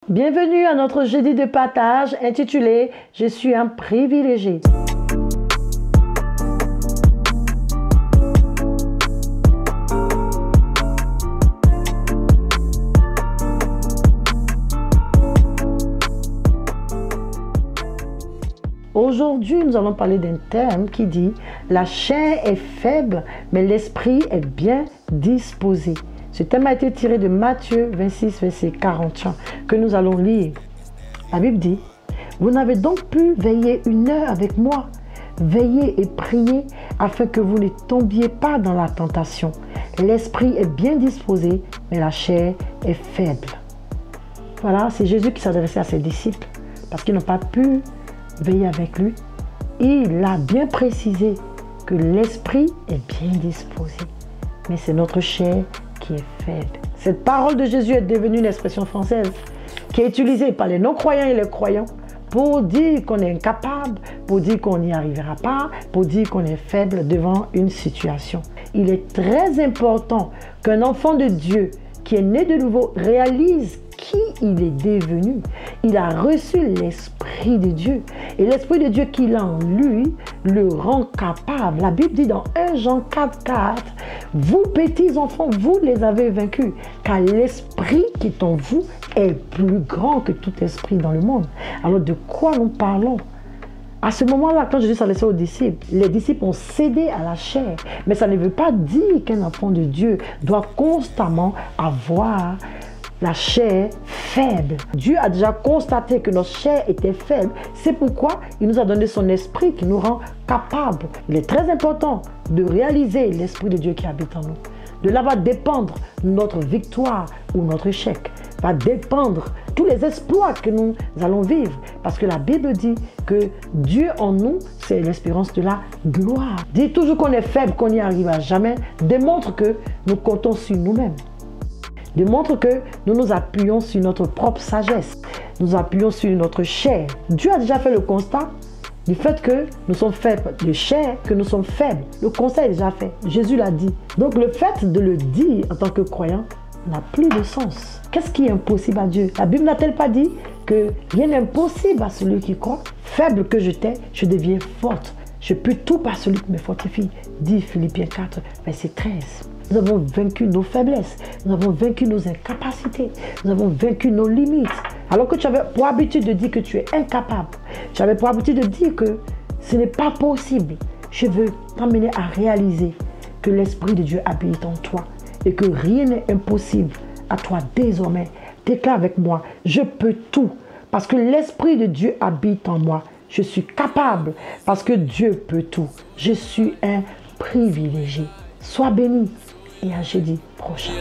Bienvenue à notre jeudi de partage intitulé « Je suis un privilégié ». Aujourd'hui, nous allons parler d'un terme qui dit « La chair est faible, mais l'esprit est bien disposé ». Ce thème a été tiré de Matthieu 26, verset 41, que nous allons lire. La Bible dit « Vous n'avez donc pu veiller 1 heure avec moi. Veillez et priez afin que vous ne tombiez pas dans la tentation. L'esprit est bien disposé, mais la chair est faible. » Voilà, c'est Jésus qui s'adressait à ses disciples parce qu'ils n'ont pas pu veiller avec lui. Il a bien précisé que l'esprit est bien disposé, mais c'est notre chair qui est faible. Cette parole de Jésus est devenue une expression française qui est utilisée par les non-croyants et les croyants pour dire qu'on est incapable, pour dire qu'on n'y arrivera pas, pour dire qu'on est faible devant une situation. Il est très important qu'un enfant de Dieu qui est né de nouveau réalise qui il est devenu. Il a reçu l'Esprit de Dieu. Et l'Esprit de Dieu qu'il a en lui le rend capable. La Bible dit dans 1 Jean 4, 4, « Vous petits enfants, vous les avez vaincus, car l'Esprit qui est en vous est plus grand que tout esprit dans le monde. » Alors de quoi nous parlons? À ce moment-là, quand Jésus s'adressait aux disciples, les disciples ont cédé à la chair. Mais ça ne veut pas dire qu'un enfant de Dieu doit constamment avoir la chair faible. Dieu a déjà constaté que notre chair était faible. C'est pourquoi il nous a donné son esprit qui nous rend capables. Il est très important de réaliser l'esprit de Dieu qui habite en nous. De là va dépendre notre victoire ou notre échec. Va dépendre tous les exploits que nous allons vivre. Parce que la Bible dit que Dieu en nous, c'est l'espérance de la gloire. Dire toujours qu'on est faible, qu'on n'y arrivera jamais, démontre que nous comptons sur nous-mêmes. Démontre que nous nous appuyons sur notre propre sagesse. Nous appuyons sur notre chair. Dieu a déjà fait le constat du fait que nous sommes faibles de chair, que nous sommes faibles. Le constat est déjà fait. Jésus l'a dit. Donc le fait de le dire en tant que croyant n'a plus de sens. Qu'est-ce qui est impossible à Dieu? La Bible n'a-t-elle pas dit que rien n'est impossible à celui qui croit? Faible que j'étais, je deviens forte. Je peux tout par celui qui me fortifie. Dit Philippiens 4, verset 13. Nous avons vaincu nos faiblesses, nous avons vaincu nos incapacités, nous avons vaincu nos limites. Alors que tu avais pour habitude de dire que tu es incapable, tu avais pour habitude de dire que ce n'est pas possible. Je veux t'emmener à réaliser que l'Esprit de Dieu habite en toi et que rien n'est impossible à toi désormais. Déclare avec moi, je peux tout parce que l'Esprit de Dieu habite en moi. Je suis capable parce que Dieu peut tout. Je suis un privilégié. Sois béni et à jeudi prochain.